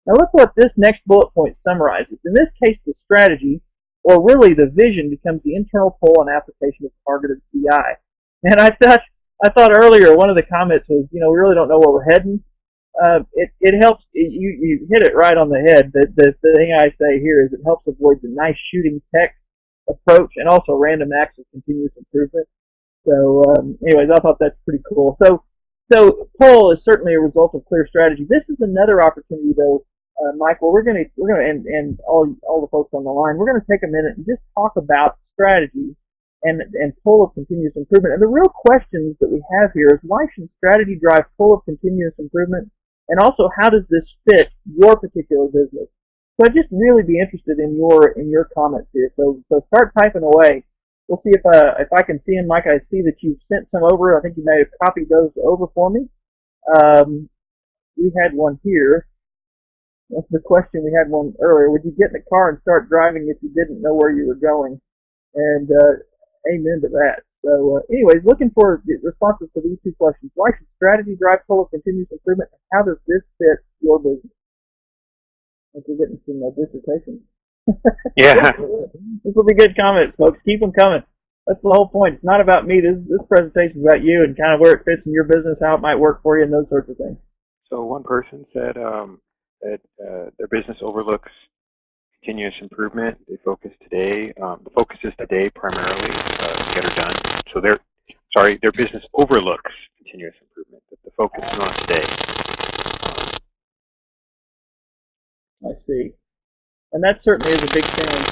[SPEAKER 1] Now look what this next bullet point summarizes. In this case, the strategy, or really the vision, becomes the internal pull and application of targeted CI. And I thought earlier, one of the comments was, we really don't know where we're heading. It helps, you hit it right on the head. The thing I say here is it helps avoid the nice shooting tech approach and also random acts of continuous improvement. So anyways, I thought that's pretty cool. So pull is certainly a result of clear strategy. This is another opportunity, though, Michael, we're going to and all the folks on the line, we're going to take a minute and just talk about strategy and pull of continuous improvement. And the real questions that we have here is, why should strategy drive pull of continuous improvement? And also, how does this fit your particular business? So I'd just really be interested in your comments here. So start typing away. We'll see if I can see them. Mike, I see that you've sent some over. I think you may have copied those over for me. We had one here. That's the question. We had one earlier. Would you get in the car and start driving if you didn't know where you were going? And amen to that. So anyways, looking for responses to these two questions. Why should strategy drive pull of continuous improvement? And how does this fit your business? I think we're getting some dissertations.
[SPEAKER 2] Yeah.
[SPEAKER 1] This will be good comments, folks. Keep them coming. That's the whole point. It's not about me. This presentation is about you and kind of where it fits in your business, how it might work for you, and those sorts of things.
[SPEAKER 2] So one person said that their business overlooks continuous improvement. They focus today. The focus is today primarily to get her done. So their business overlooks continuous improvement, but the focus is on today.
[SPEAKER 1] I see. And that certainly is a big challenge.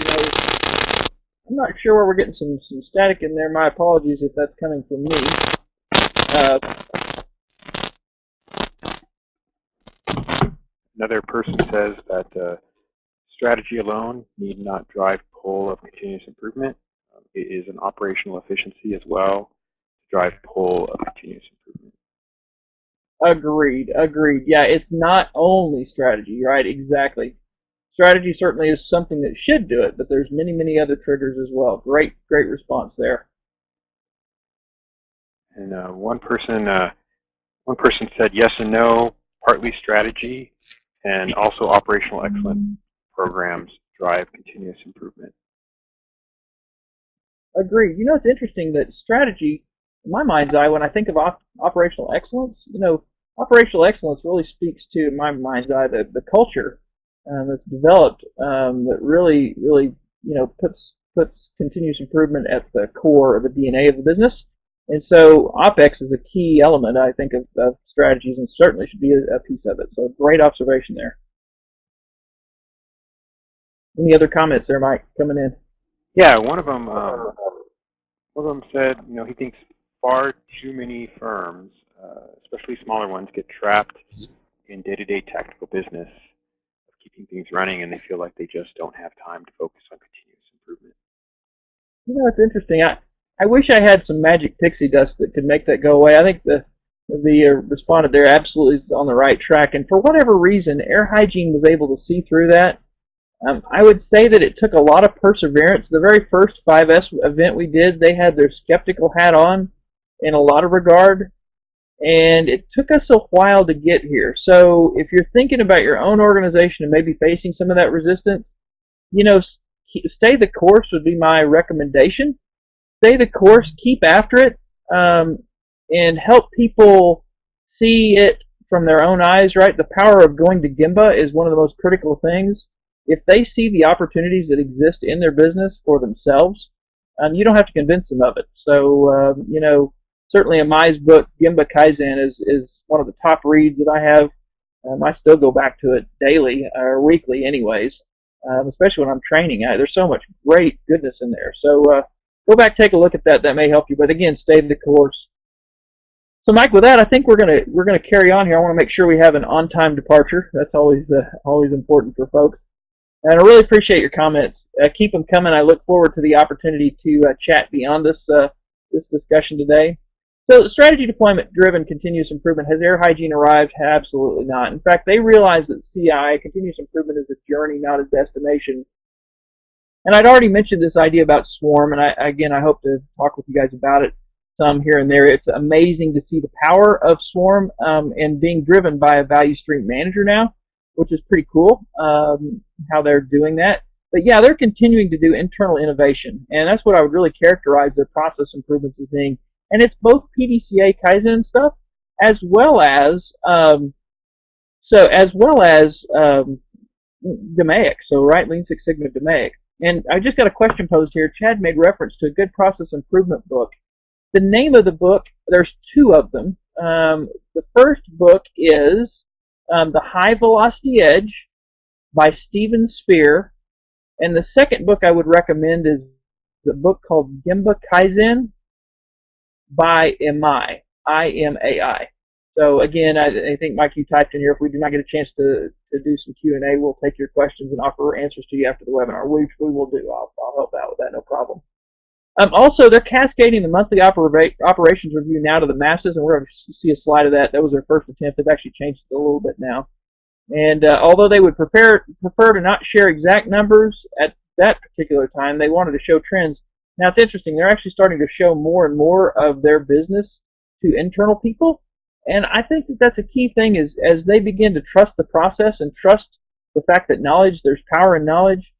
[SPEAKER 1] I'm not sure where we're getting some static in there. My apologies if that's coming from me.
[SPEAKER 2] Another person says that strategy alone need not drive pull of continuous improvement. It is an operational efficiency as well to drive pull of continuous improvement.
[SPEAKER 1] Agreed. Yeah, it's not only strategy, right? Exactly. Strategy certainly is something that should do it, but there's many other triggers as well. Great response there.
[SPEAKER 2] And one person said yes and no, partly strategy, and also operational excellence programs drive continuous improvement.
[SPEAKER 1] Agreed. It's interesting that strategy, in my mind's eye, when I think of operational excellence, operational excellence really speaks to, in my mind's eye, the culture that's developed that really puts continuous improvement at the core of the DNA of the business. And so OpEx is a key element, I think, of strategies, and certainly should be a piece of it. So great observation there. Any other comments there, Mike, coming in?
[SPEAKER 2] Yeah, one of them said, he thinks far too many firms, especially smaller ones, get trapped in day-to-day tactical business of keeping things running, and they feel like they just don't have time to focus on continuous improvement.
[SPEAKER 1] It's interesting. I wish I had some magic pixie dust that could make that go away. I think the respondent there absolutely is on the right track, and for whatever reason, Air Hygiene was able to see through that. I would say that it took a lot of perseverance. The very first 5S event we did, they had their skeptical hat on in a lot of regard, and it took us a while to get here. So if you're thinking about your own organization and maybe facing some of that resistance, stay the course would be my recommendation. stay the course, keep after it, and help people see it from their own eyes, right? The power of going to Gemba is one of the most critical things. If they see the opportunities that exist in their business for themselves, you don't have to convince them of it. So, certainly Amai's book, Gemba Kaizen, is one of the top reads that I have. I still go back to it daily or weekly anyways, especially when I'm training. There's so much great goodness in there. So go back, take a look at that. That may help you. But again, stay the course. So Mike, with that, I think we're gonna carry on here. I want to make sure we have an on-time departure. That's always important for folks. And I really appreciate your comments. Keep them coming. I look forward to the opportunity to chat beyond this discussion today. So strategy deployment driven continuous improvement. Has Air Hygiene arrived? Absolutely not. In fact, they realize that CI, continuous improvement, is a journey, not a destination. And I'd already mentioned this idea about Swarm, and I hope to talk with you guys about it some here and there. It's amazing to see the power of Swarm and being driven by a value stream manager now, which is pretty cool how they're doing that. But yeah, they're continuing to do internal innovation, and that's what I would really characterize their process improvements as being. And it's both PDCA Kaizen stuff, as well as DMAIC. So right, Lean Six Sigma DMAIC. And I just got a question posed here. Chad made reference to a good process improvement book. The name of the book, there's two of them. The first book is The High Velocity Edge by Steven Spear, and the second book I would recommend is the book called Gemba Kaizen by Amai, I-M-A-I. So again, I think, Mike, you typed in here, if we do not get a chance to do some Q&A, we'll take your questions and offer answers to you after the webinar, which we will do. I'll help out with that, no problem. Also, they're cascading the monthly operations review now to the masses, and we're going to see a slide of that. That was their first attempt. They've actually changed it a little bit now. And although they would prefer to not share exact numbers at that particular time, they wanted to show trends. Now, it's interesting. They're actually starting to show more and more of their business to internal people. And I think that that's a key thing is as they begin to trust the process and trust the fact that there's power in knowledge,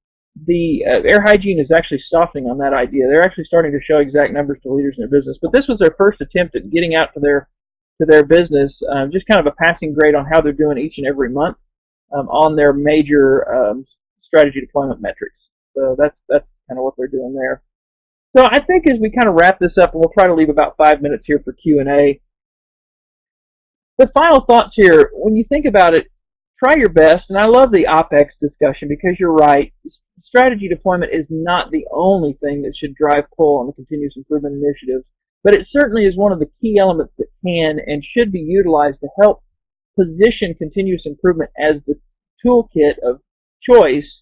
[SPEAKER 1] the Air Hygiene is actually softening on that idea. They're actually starting to show exact numbers to leaders in their business. But this was their first attempt at getting out to their business, just kind of a passing grade on how they're doing each and every month on their major strategy deployment metrics. So that's kind of what they're doing there. So I think as we kind of wrap this up, and we'll try to leave about 5 minutes here for Q&A. The final thoughts here, when you think about it, try your best, and I love the OPEX discussion because you're right. Strategy deployment is not the only thing that should drive pull on the continuous improvement initiatives, but it certainly is one of the key elements that can and should be utilized to help position continuous improvement as the toolkit of choice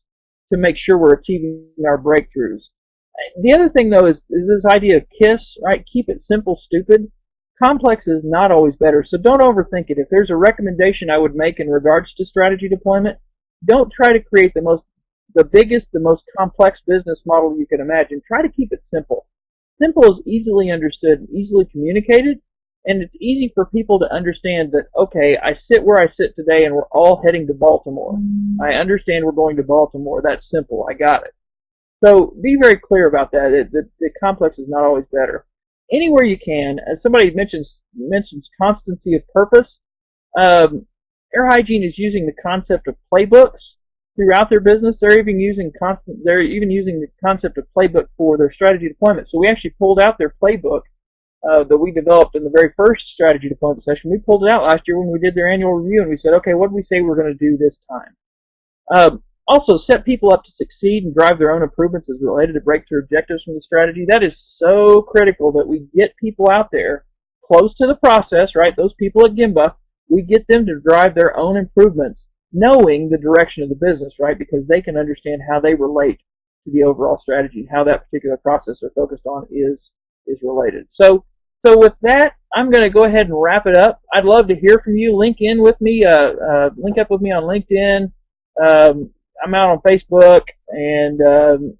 [SPEAKER 1] to make sure we're achieving our breakthroughs. The other thing, though, is this idea of KISS, right? Keep it simple, stupid. Complex is not always better, so don't overthink it. If there's a recommendation I would make in regards to strategy deployment, don't try to create the biggest, the most complex business model you can imagine. Try to keep it simple. Simple is easily understood, easily communicated, and it's easy for people to understand that, okay, I sit where I sit today and we're all heading to Baltimore. I understand we're going to Baltimore. That's simple. I got it. So be very clear about that. The complex is not always better. Anywhere you can, as somebody mentions constancy of purpose, Air Hygiene is using the concept of playbooks throughout their business. They're even using the concept of playbook for their strategy deployment. So we actually pulled out their playbook that we developed in the very first strategy deployment session. We pulled it out last year when we did their annual review, and we said, okay, what did we say we're going to do this time? Also, set people up to succeed and drive their own improvements as related to breakthrough objectives from the strategy. That is so critical that we get people out there close to the process, right? Those people at Gemba, we get them to drive their own improvements, knowing the direction of the business, right? Because they can understand how they relate to the overall strategy, how that particular process they're focused on is related. So with that, I'm going to go ahead and wrap it up. I'd love to hear from you. Link up with me on LinkedIn. I'm out on Facebook, and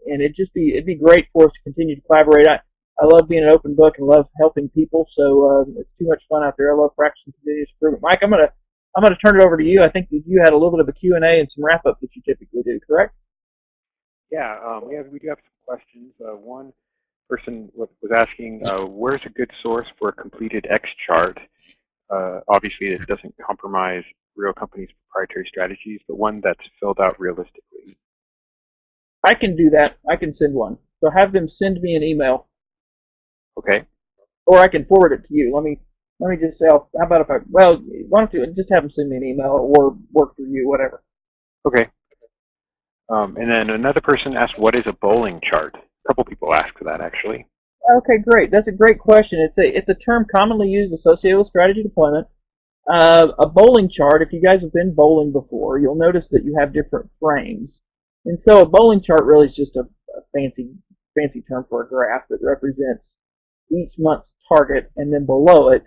[SPEAKER 1] it'd be great for us to continue to collaborate. I love being an open book and love helping people, so it's too much fun out there. I love practicing continuous improvement. Mike, I'm gonna turn it over to you. I think that you had a little bit of a Q&A and some wrap up that you typically do, correct?
[SPEAKER 2] Yeah, we do have some questions. One person was asking, where's a good source for a completed X chart? Obviously, it doesn't compromise real companies' proprietary strategies, but one that's filled out realistically.
[SPEAKER 1] I can do that. I can send one. So have them send me an email.
[SPEAKER 2] Okay.
[SPEAKER 1] Or I can forward it to you. Let me just say, how about if why don't you just have them send me an email or work for you, whatever.
[SPEAKER 2] Okay. And then another person asked, what is a bowling chart? A couple people asked that, actually.
[SPEAKER 1] Okay, great. That's a great question. It's a term commonly used associated with strategy deployment. A bowling chart, if you guys have been bowling before, you'll notice that you have different frames. And so a bowling chart really is just a fancy term for a graph that represents each month's target, and then below it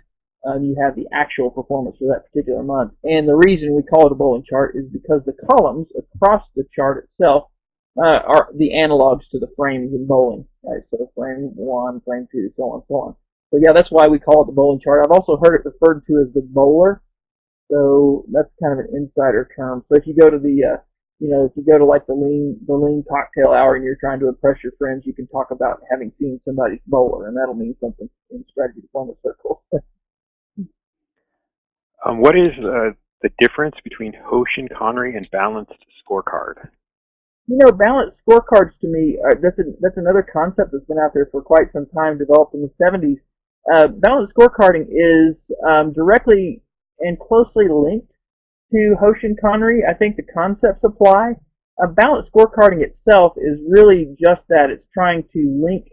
[SPEAKER 1] you have the actual performance for that particular month. And the reason we call it a bowling chart is because the columns across the chart itself are the analogs to the frames in bowling. Right? So frame 1, frame 2, so on, so on. So yeah, that's why we call it the bowling chart. I've also heard it referred to as the bowler. So that's kind of an insider term. So if you go to the if you go to like the lean cocktail hour and you're trying to impress your friends, you can talk about having seen somebody's bowler, and that'll mean something in strategy deployment circles.
[SPEAKER 2] What is the difference between Hoshin Kanri and balanced scorecard?
[SPEAKER 1] Balanced scorecards to me, that's another concept that's been out there for quite some time, developed in the 70s. Balanced scorecarding is directly and closely linked to Hoshin Kanri. I think the concepts apply. Balanced scorecarding itself is really just that. It's trying to link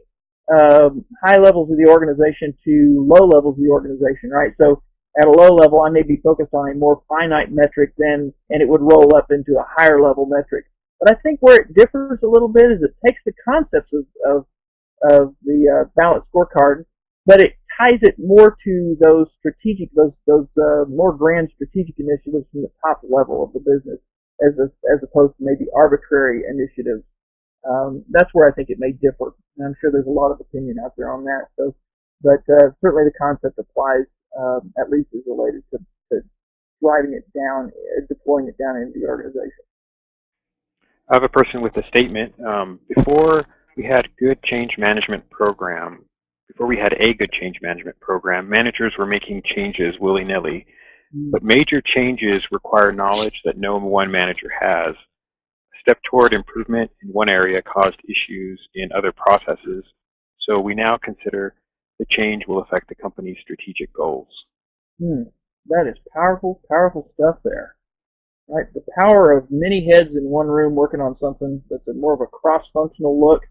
[SPEAKER 1] high levels of the organization to low levels of the organization, right? So at a low level, I may be focused on a more finite metric and it would roll up into a higher level metric. But I think where it differs a little bit is it takes the concepts of the balanced scorecard, but it ties it more to those strategic, those more grand strategic initiatives from the top level of the business, as opposed to maybe arbitrary initiatives. That's where I think it may differ, and I'm sure there's a lot of opinion out there on that. So, but certainly the concept applies, at least as related to driving it down, deploying it down into the organization.
[SPEAKER 2] I have a person with a statement. Before we had a good change management program, managers were making changes willy-nilly, but major changes require knowledge that no one manager has. A step toward improvement in one area caused issues in other processes, so we now consider the change will affect the company's strategic goals.
[SPEAKER 1] That is powerful, powerful stuff there. Right, the power of many heads in one room working on something that's more of a cross-functional look,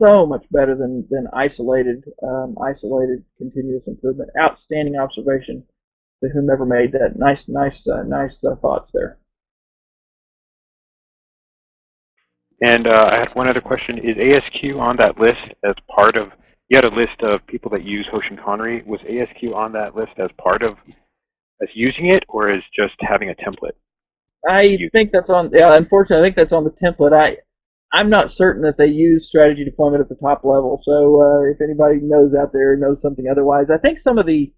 [SPEAKER 1] so much better than isolated continuous improvement. Outstanding observation to whomever made that. Nice thoughts there.
[SPEAKER 2] And I had one other question. Is ASQ on that list as part of, you had a list of people that use Hoshin Kanri. Was ASQ on that list as part of using it, or is just having a template?
[SPEAKER 1] I think that's on, unfortunately, I think that's on the template. I'm not certain that they use strategy deployment at the top level, so if anybody knows out there knows something otherwise, I think some of the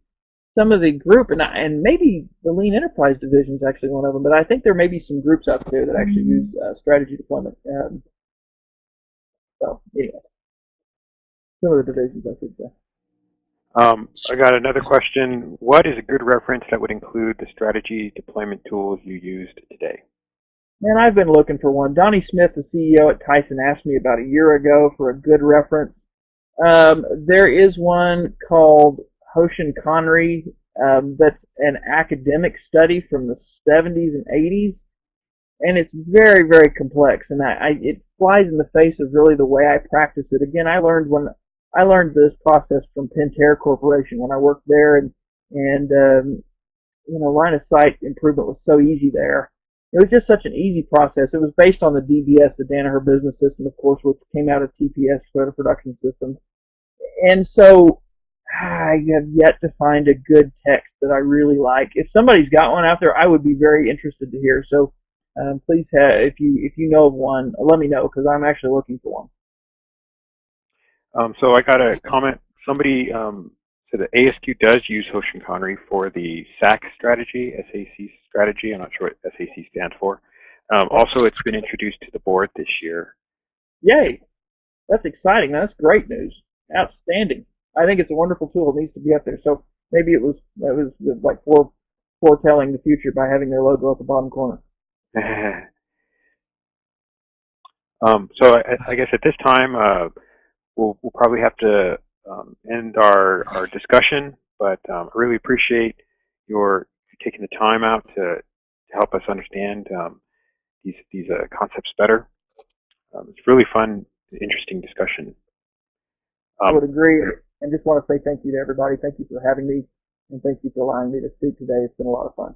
[SPEAKER 1] group, and maybe the Lean Enterprise Division is actually one of them, but I think there may be some groups out there that actually use strategy deployment. So, anyway, some of the divisions, I should say.
[SPEAKER 2] I got another question. What is a good reference that would include the strategy deployment tools you used today?
[SPEAKER 1] Man, I've been looking for one. Donnie Smith, the CEO at Tyson, asked me about a year ago for a good reference. There is one called Hoshin Kanri that's an academic study from the 70s and 80s, and it's very, very complex, and it flies in the face of really the way I practice it. Again, I learned this process from Pentair Corporation when I worked there, and line of sight improvement was so easy there. It was just such an easy process. It was based on the DBS, the Danaher Business System, of course, which came out of TPS, Toyota Production System. And so I have yet to find a good text that I really like. If somebody's got one out there, I would be very interested to hear. So please, if you know of one, let me know, because I'm actually looking for one.
[SPEAKER 2] So I got a comment. Somebody said that ASQ does use Hoshin Kanri for the SAC strategy, SAC strategy. I'm not sure what SAC stands for. Also, it's been introduced to the board this year.
[SPEAKER 1] Yay! That's exciting. That's great news. Outstanding. I think it's a wonderful tool. It needs to be up there. So maybe it was like foretelling the future by having their logo at the bottom corner.
[SPEAKER 2] So I guess at this time we'll probably have to end our discussion. But I really appreciate your taking the time out to help us understand these concepts better. It's really fun, interesting discussion.
[SPEAKER 1] I would agree, and just want to say thank you to everybody. Thank you for having me, and thank you for allowing me to speak today. It's been a lot of fun.